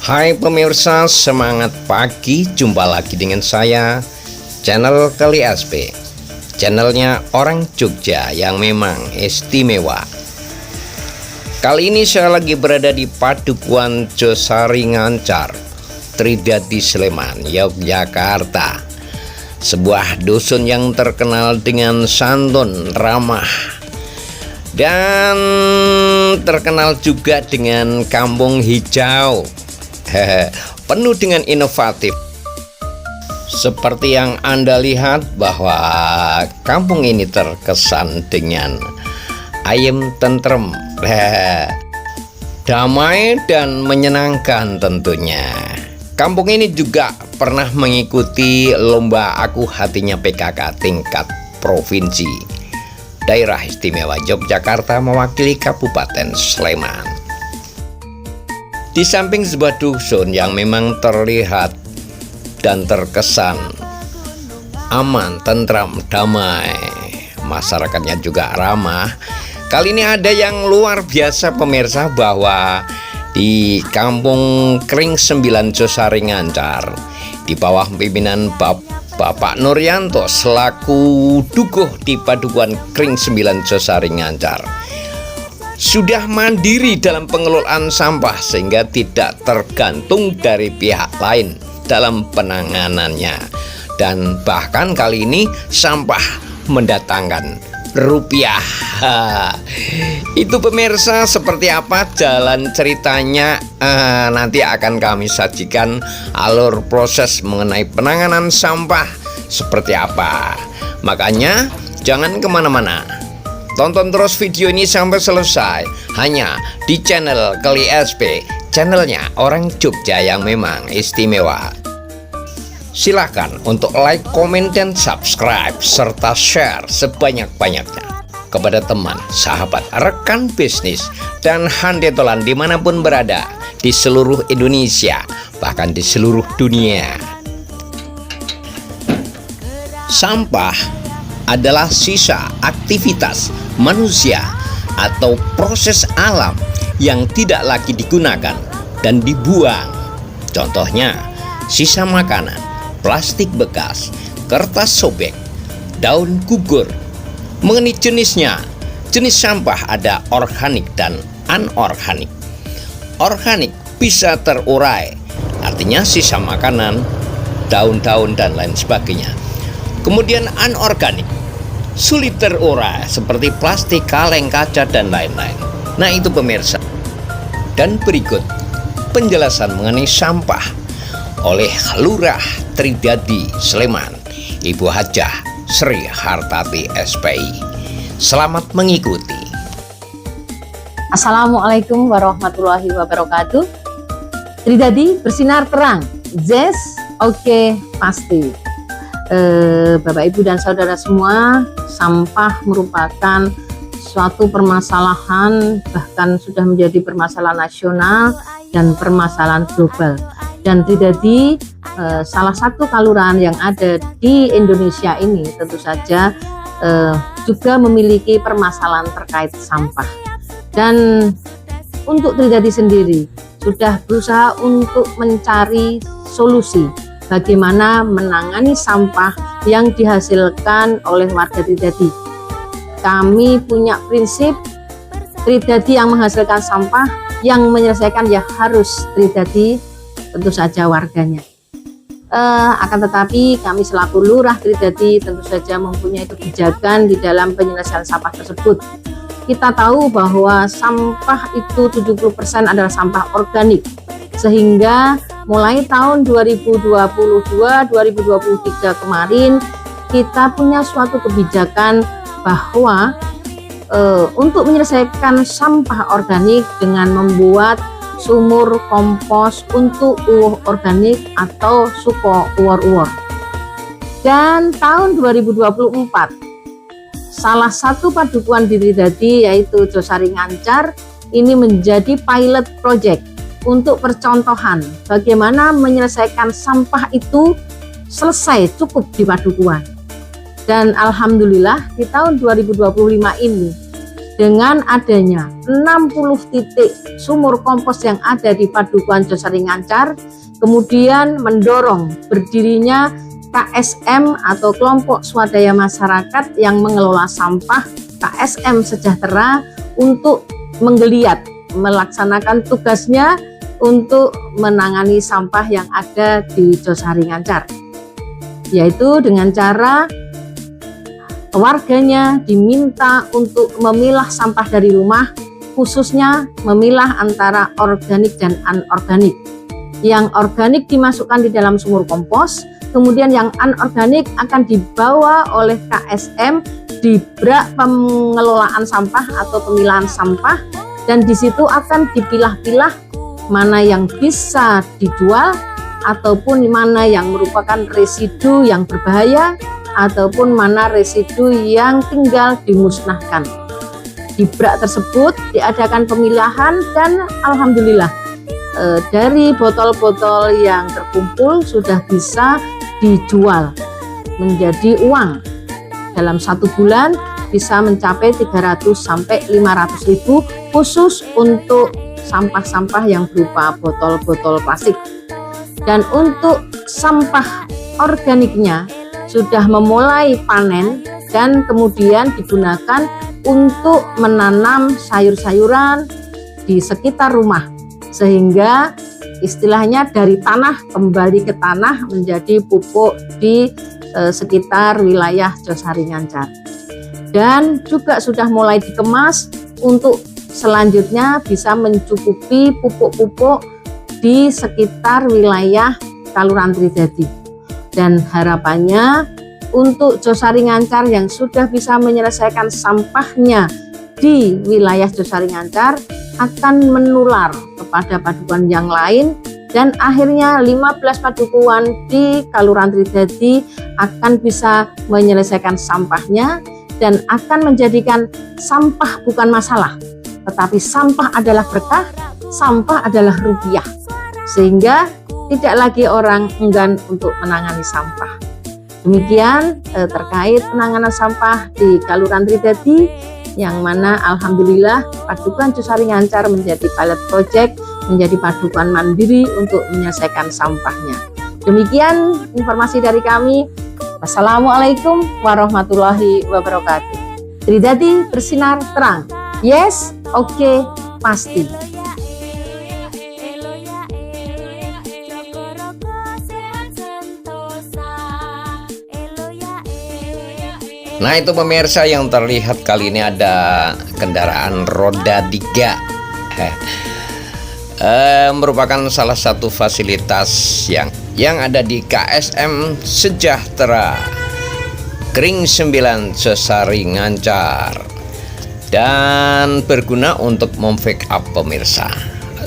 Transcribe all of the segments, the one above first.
Hai pemirsa, semangat pagi, jumpa lagi dengan saya, channel Kali SP. Channelnya orang Jogja yang memang istimewa. Kali ini saya lagi berada di Padukuhan Josari Ngancar, Tridadi Sleman, Yogyakarta. Sebuah dusun yang terkenal dengan santun, ramah, dan terkenal juga dengan kampung hijau. Penuh dengan inovatif. Seperti yang Anda lihat bahwa kampung ini terkesan dengan ayem tentrem, damai dan menyenangkan tentunya. Kampung ini juga pernah mengikuti lomba Aku Hatinya PKK tingkat provinsi. Daerah Istimewa Yogyakarta mewakili Kabupaten Sleman. Di samping sebuah dusun yang memang terlihat dan terkesan aman, tentram, damai, masyarakatnya juga ramah. Kali ini ada yang luar biasa pemirsa, bahwa di Kampung Kring 9 Josari Ngancar, di bawah pimpinan Bapak Nuryanto selaku dukuh di Padukuhan Kring 9 Josari Ngancar, sudah mandiri dalam pengelolaan sampah sehingga tidak tergantung dari pihak lain dalam penanganannya. Dan bahkan kali ini sampah mendatangkan rupiah. Itu pemirsa, seperti apa jalan ceritanya, nanti akan kami sajikan alur proses mengenai penanganan sampah seperti apa. Makanya jangan kemana-mana, tonton terus video ini sampai selesai hanya di channel Kali SP, channelnya orang Jogja yang memang istimewa. Silahkan untuk like, komen, dan subscribe serta share sebanyak-banyaknya kepada teman, sahabat, rekan bisnis, dan handetolan dimanapun berada di seluruh Indonesia, bahkan di seluruh dunia. Sampah adalah sisa aktivitas manusia atau proses alam yang tidak lagi digunakan dan dibuang. Contohnya sisa makanan, plastik bekas, kertas sobek, daun gugur. Mengenai jenisnya, jenis sampah ada organik dan anorganik. Organik bisa terurai, artinya sisa makanan, daun-daun, dan lain sebagainya. Kemudian anorganik sulit terurai seperti plastik, kaleng, kaca, dan lain-lain. Nah itu pemirsa. Dan berikut penjelasan mengenai sampah oleh Lurah Tridadi Sleman, Ibu Hajah Sri Hartati SPI. Selamat mengikuti. Assalamualaikum warahmatullahi wabarakatuh. Tridadi bersinar terang, yes, oke, pasti. Bapak, Ibu, dan saudara semua, sampah merupakan suatu permasalahan, bahkan sudah menjadi permasalahan nasional dan permasalahan global. Dan Tridadi, salah satu kelurahan yang ada di Indonesia ini, tentu saja juga memiliki permasalahan terkait sampah. Dan untuk Tridadi sendiri sudah berusaha untuk mencari solusi bagaimana menangani sampah yang dihasilkan oleh warga Tridadi. Kami punya prinsip, Tridadi yang menghasilkan sampah, yang menyelesaikan ya harus Tridadi, tentu saja warganya. Akan tetapi kami selaku Lurah Tridadi tentu saja mempunyai kebijakan di dalam penyelesaian sampah tersebut. Kita tahu bahwa sampah itu 70% adalah sampah organik, sehingga mulai tahun 2022-2023 kemarin kita punya suatu kebijakan bahwa untuk menyelesaikan sampah organik dengan membuat sumur kompos untuk uwoh organik atau suko uwor-uwor. Dan tahun 2024 salah satu padukuhan di Tridadi yaitu Josari Ngancar ini menjadi pilot project untuk percontohan bagaimana menyelesaikan sampah itu selesai cukup di padukuhan. Dan alhamdulillah di tahun 2025 ini dengan adanya 60 titik sumur kompos yang ada di Padukuhan Josari Ngancar, kemudian mendorong berdirinya KSM atau kelompok swadaya masyarakat yang mengelola sampah KSM Sejahtera untuk menggeliat melaksanakan tugasnya untuk menangani sampah yang ada di Josari Ngancar, yaitu dengan cara warganya diminta untuk memilah sampah dari rumah, khususnya memilah antara organik dan anorganik. Yang organik dimasukkan di dalam sumur kompos, kemudian yang anorganik akan dibawa oleh KSM di brak pengelolaan sampah atau pemilahan sampah, dan di situ akan dipilah-pilah mana yang bisa dijual ataupun mana yang merupakan residu yang berbahaya ataupun mana residu yang tinggal dimusnahkan. Di brak tersebut diadakan pemilahan dan alhamdulillah dari botol-botol yang terkumpul sudah bisa dijual menjadi uang. Dalam 1 bulan bisa mencapai 300 sampai 500 ribu khusus untuk sampah-sampah yang berupa botol-botol plastik. Dan untuk sampah organiknya sudah memulai panen dan kemudian digunakan untuk menanam sayur-sayuran di sekitar rumah, sehingga istilahnya dari tanah kembali ke tanah menjadi pupuk di sekitar wilayah Josari Ngancar. Dan juga sudah mulai dikemas untuk selanjutnya bisa mencukupi pupuk-pupuk di sekitar wilayah Kaluran Tridadi. Dan harapannya untuk Josari Ngancar yang sudah bisa menyelesaikan sampahnya di wilayah Josari Ngancar akan menular kepada padukuhan yang lain, dan akhirnya 15 padukuhan di Kaluran Tridadi akan bisa menyelesaikan sampahnya dan akan menjadikan sampah bukan masalah, tetapi sampah adalah berkah, sampah adalah rupiah, sehingga tidak lagi orang enggan untuk menangani sampah. Demikian terkait penanganan sampah di Kaluran Tridadi, yang mana alhamdulillah Padukuhan Josari Ngancar menjadi pilot project, menjadi padukuhan mandiri untuk menyelesaikan sampahnya. Demikian informasi dari kami. Wassalamualaikum warahmatullahi wabarakatuh. Tridadi bersinar terang. Yes, oke, pasti. Nah, itu pemirsa yang terlihat kali ini ada kendaraan roda 3, merupakan salah satu fasilitas yang ada di KSM Sejahtera Kering 9 Josari Ngancar, dan berguna untuk membackup pemirsa,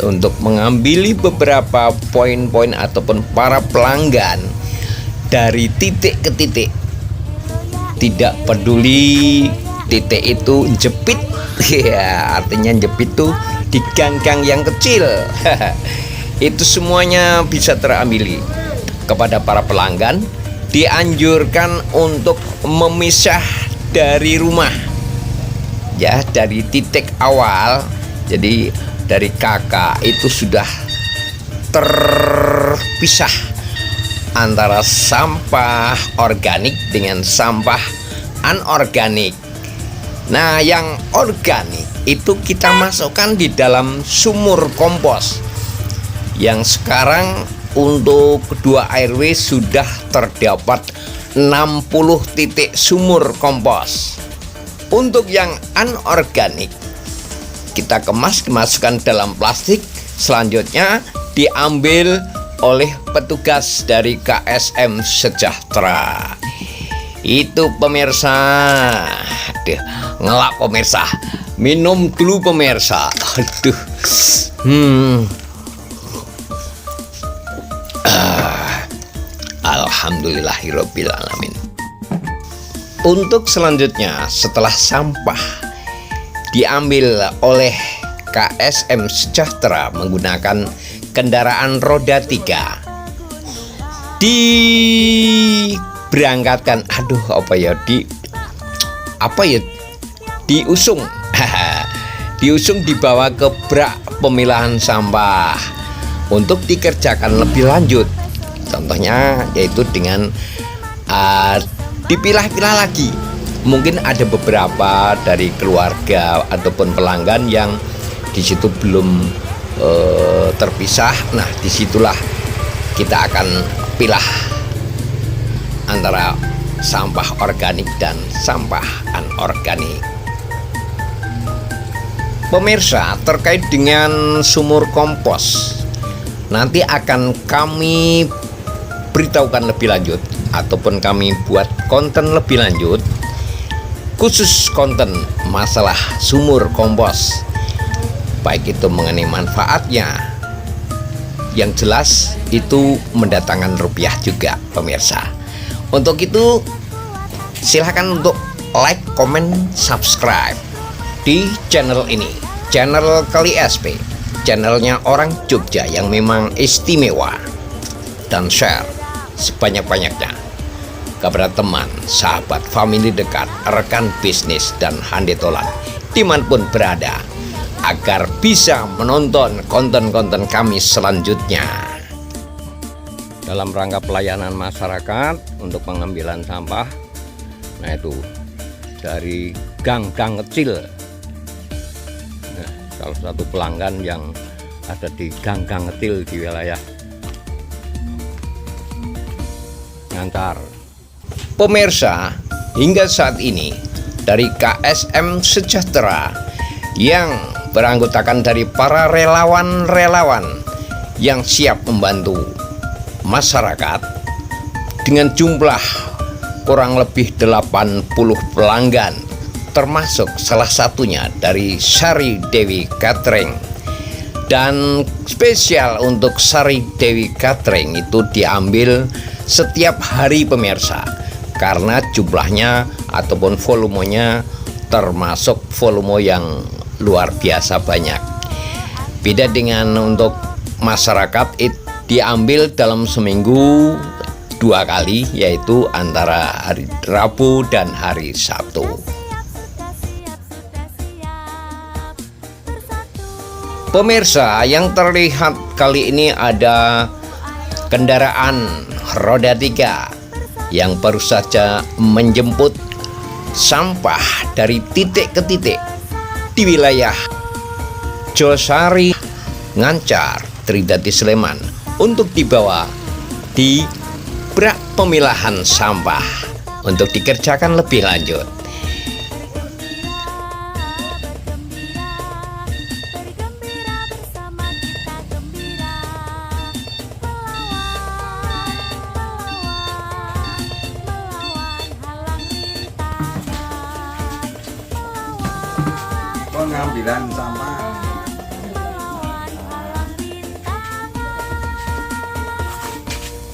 untuk mengambil beberapa poin-poin ataupun para pelanggan dari titik ke titik. Tidak peduli titik itu jepit, ya artinya jepit tuh di gang-gang yang kecil. Itu semuanya bisa terambil. Kepada para pelanggan dianjurkan untuk memisah dari rumah, ya, dari titik awal. Jadi dari kakak itu sudah terpisah antara sampah organik dengan sampah anorganik. Nah, yang organik itu kita masukkan di dalam sumur kompos, yang sekarang untuk 2 RW sudah terdapat 60 titik sumur kompos. Untuk yang anorganik kita kemas, dimasukkan dalam plastik, selanjutnya diambil oleh petugas dari KSM Sejahtera. Itu pemirsa. Aduh, ngelak pemirsa. Minum dulu pemirsa. Aduh. Alhamdulillahirabbil alamin. Untuk selanjutnya, setelah sampah diambil oleh KSM Sejahtera menggunakan kendaraan roda 3, diberangkatkan, diusung diusung dibawa ke brak pemilahan sampah untuk dikerjakan lebih lanjut. Contohnya yaitu dengan dipilah-pilah lagi. Mungkin ada beberapa dari keluarga ataupun pelanggan yang di situ belum terpisah. Nah, disitulah kita akan pilah antara sampah organik dan sampah anorganik. Pemirsa, terkait dengan sumur kompos, nanti akan kami beritahukan lebih lanjut ataupun kami buat konten lebih lanjut khusus konten masalah sumur kompos, baik itu mengenai manfaatnya, yang jelas itu mendatangkan rupiah juga pemirsa. Untuk itu silahkan untuk like, comment, subscribe di channel ini, channel Kali SP, channelnya orang Jogja yang memang istimewa, dan share sebanyak-banyaknya kepada teman, sahabat, famili dekat, rekan bisnis, dan handetolan dimanapun berada, agar bisa menonton konten-konten kami selanjutnya. Dalam rangka pelayanan masyarakat untuk pengambilan sampah, nah itu dari gang-gang kecil. Nah, salah satu pelanggan yang ada di gang-gang kecil di wilayah Ngancar. Pemirsa, hingga saat ini dari KSM Sejahtera yang beranggotakan dari para relawan-relawan yang siap membantu masyarakat dengan jumlah kurang lebih 80 pelanggan, termasuk salah satunya dari Sari Dewi Catering. Dan spesial untuk Sari Dewi Catering itu diambil setiap hari pemirsa, karena jumlahnya ataupun volumenya termasuk volume yang luar biasa banyak. Beda dengan untuk masyarakat, diambil dalam seminggu 2 kali, yaitu antara hari Rabu dan hari Sabtu. Pemirsa, yang terlihat kali ini ada kendaraan roda 3 yang baru saja menjemput sampah dari titik ke titik di wilayah Josari, Ngancar, Tridati, Sleman untuk dibawa di brak pemilahan sampah untuk dikerjakan lebih lanjut. Pengambilan sampah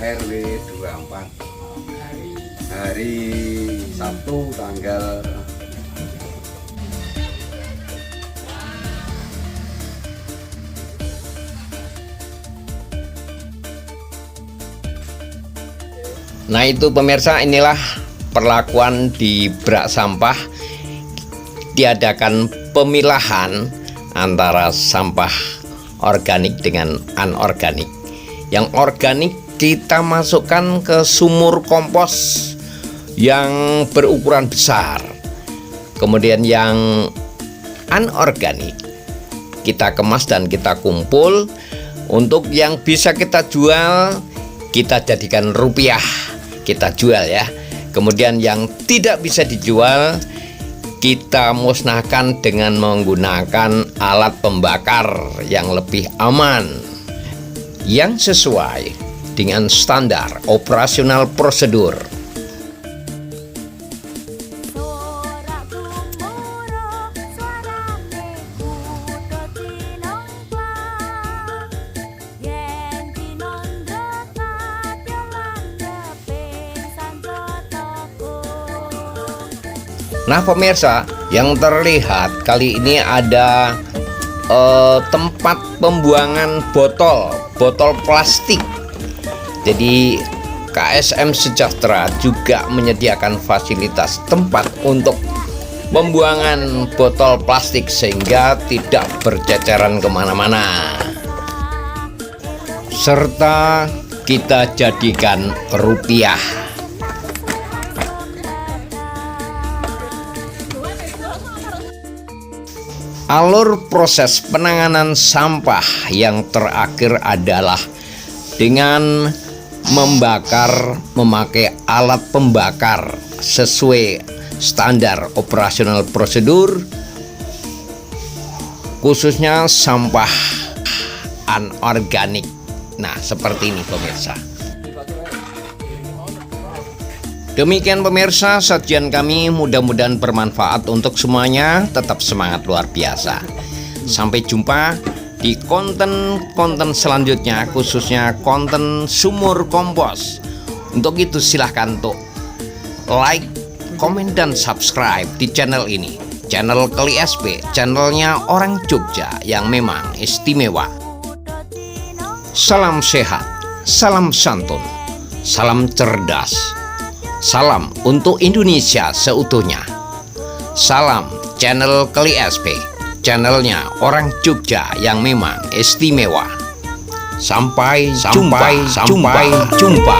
RW 24 hari Sabtu tanggal Nah itu pemirsa, inilah perlakuan di brak sampah. Diadakan pemilahan antara sampah organik dengan anorganik. Yang organik kita masukkan ke sumur kompos yang berukuran besar. Kemudian yang anorganik kita kemas dan kita kumpul. Untuk yang bisa kita jual, kita jadikan rupiah, kita jual ya. Kemudian yang tidak bisa dijual, kita musnahkan dengan menggunakan alat pembakar yang lebih aman, yang sesuai dengan standar operasional prosedur. Nah pemirsa, yang terlihat kali ini ada tempat pembuangan botol plastik. Jadi KSM Sejahtera juga menyediakan fasilitas tempat untuk pembuangan botol plastik sehingga tidak berceceran kemana-mana, serta kita jadikan rupiah. Alur proses penanganan sampah yang terakhir adalah dengan memakai alat pembakar sesuai standar operasional prosedur, khususnya sampah anorganik. Nah, seperti ini pemirsa. Demikian pemirsa sajian kami, mudah-mudahan bermanfaat untuk semuanya. Tetap semangat luar biasa. Sampai jumpa di konten-konten selanjutnya, khususnya konten sumur kompos. Untuk itu silahkan untuk like, komen, dan subscribe di channel ini. Channel Keli SP, channelnya orang Jogja yang memang istimewa. Salam sehat, salam santun, salam cerdas, salam untuk Indonesia seutuhnya. Salam channel Keli SP, channelnya orang Jogja yang memang istimewa. Sampai jumpa.